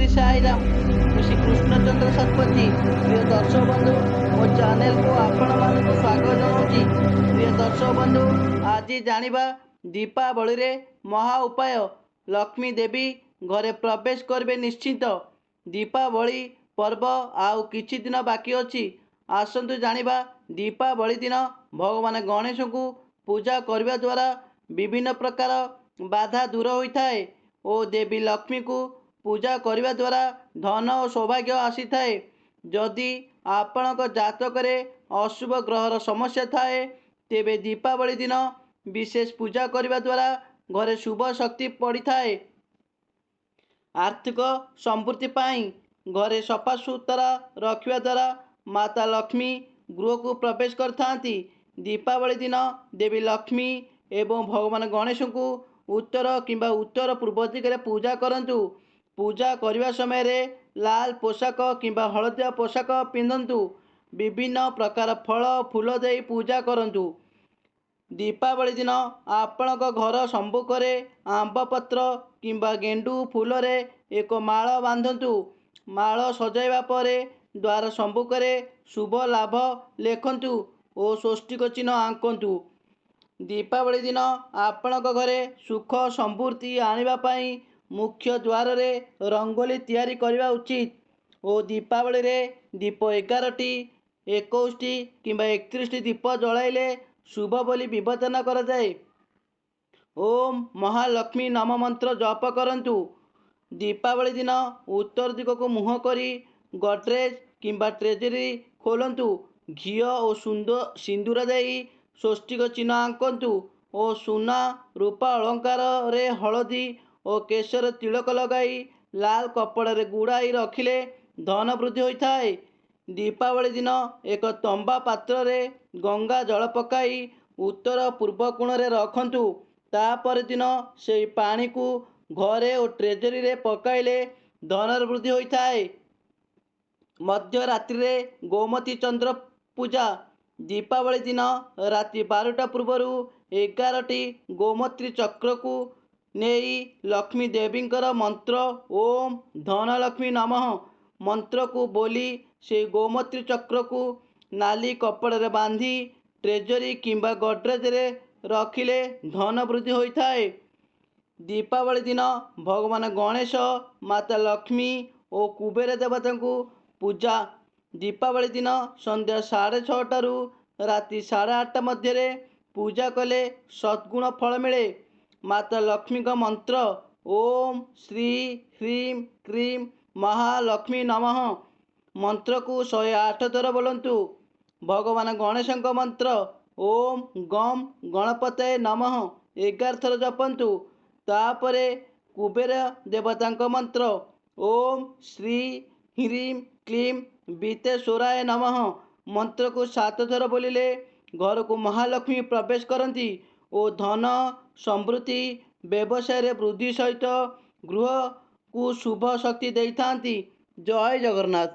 श्री साई राम। श्री कृष्णचंद्र शतपथी। प्रिय दर्शक बंधु मो चैनल को आपण मानक स्वागत जनाऊँगी। प्रिय दर्शक बंधु आज जानिबा दीपावली रे महा उपाय। लक्ष्मी देवी घरे प्रवेश करेंगे निश्चिंत। दीपावली पर्व आउ किछि दिन बाकी अछि। आसंतु जानिबा दीपावली दिन भगवान गणेश को पूजा करने द्वारा विभिन्न प्रकार बाधा दूर होता है और देवी लक्ष्मी को पूजा करने द्वारा धन और सौभाग्य आसी थाए। जदि आपणक जातक अशुभ ग्रहर समस्या थाए तेबे दीपावली दिन विशेष पूजा करने द्वारा घरे शुभ शक्ति पड़ी थाए। आर्थिक समृद्धि पाई घरे सफा सुतरा रखिया द्वारा माता लक्ष्मी गृह को प्रवेश करथांती। दीपावली दिन देवी लक्ष्मी एवं भगवान गणेश को उत्तर किंबा उत्तर पूर्व दिगरे पूजा करंतु। पूजा करने समय रे लाल पोशाक किंबा हलदिया पोशाक पिंधंतु। विभिन्न प्रकार फल फूल दे पूजा करंतु। दीपावली दिन आपणक घर सम्मुखरे आंब पत्र किंबा गेंडू फूल रे एक माळ बांधंतु। माळ सजाइबा परे द्वार सम्मुखरे शुभ लाभ लेखंतु और स्वस्तिक चिन्ह आंकंतु। दीपावली दिन आपणक घरे सुख समृद्धि आनिबा पई मुख्य द्वार रे रंगोली तैयारी करबा उचित। और दीपावली रे दीप 11टी 21टी किंबा 31टी दीप जलाइले शुभ बोली विवेचना करा जाए। ओम महालक्ष्मी नाम मंत्र जप करंतु। दीपावली दिन उत्तर दिग को मुह करी गडरेज किंबा ट्रेजरी खोलंतु। घी और सिंदूर देई स्वस्तिक चिन्ह आंकंतु और सुना रूपा अलंकार रे हलदी और केशर तिलक लगाई लाल कपड़ा रे गुड़ाई रखिले धन वृद्धि होता है। दीपावली दिन एक तंबा पात्र रे गंगा जल पकाई उत्तर पूर्व कोण रे रखंतु। तापर दिन से पानी को घरे और ट्रेजरी रे पकाइले धन वृद्धि होता है। मध्य रात्रि रे गोमती चंद्र पूजा। दीपावली दिन राति 12टा पूर्वरु 11टी गोमती चक्र को नेई लक्ष्मी देवींकर मंत्र ओम धनलक्ष्मी नमः मंत्र को बोली से गोमती चक्र को नाली कपड़े रे बांधी ट्रेजरी किंबा गडरेज रे रखिले धन वृद्धि होता है। दीपावली दिन भगवान गणेश माता लक्ष्मी और कुबेर देवता को पूजा। दीपावली दिन संध्या 6:30 राति 8:30 मध्य पूजा कले सद्गुण फल मिले। माता लक्ष्मी का मंत्र ओम श्री ह्रीं क्रीं महालक्ष्मी नमः मंत्र को 108 थर बोलंतु। भगवान गणेश मंत्र ओम गम गणपते नमः 11 थर जपंतु। तापरे कुबेर देवता मंत्र ओम श्री ह्रीं क्लीं बीतेश्वराय नमः मंत्र को 7 थर बोलिले घर को महालक्ष्मी प्रवेश करती और धन समृद्धि व्यवसाय रे वृद्धि सहित गृह को शुभ शक्ति देइथांती। जय जगन्नाथ।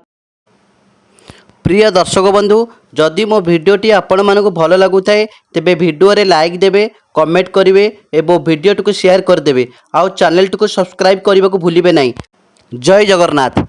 प्रिय दर्शक बंधु जदि मो भिडियोटी आपण मानक भल लगुଥାଏ तेबे भिडियो रे लाइक देबे कमेंट करिवे एवं भिडियोटी को शेयर कर देबे आउ चैनल टी को सब्सक्राइब करने को भूलिबे नहीं। जय जगन्नाथ।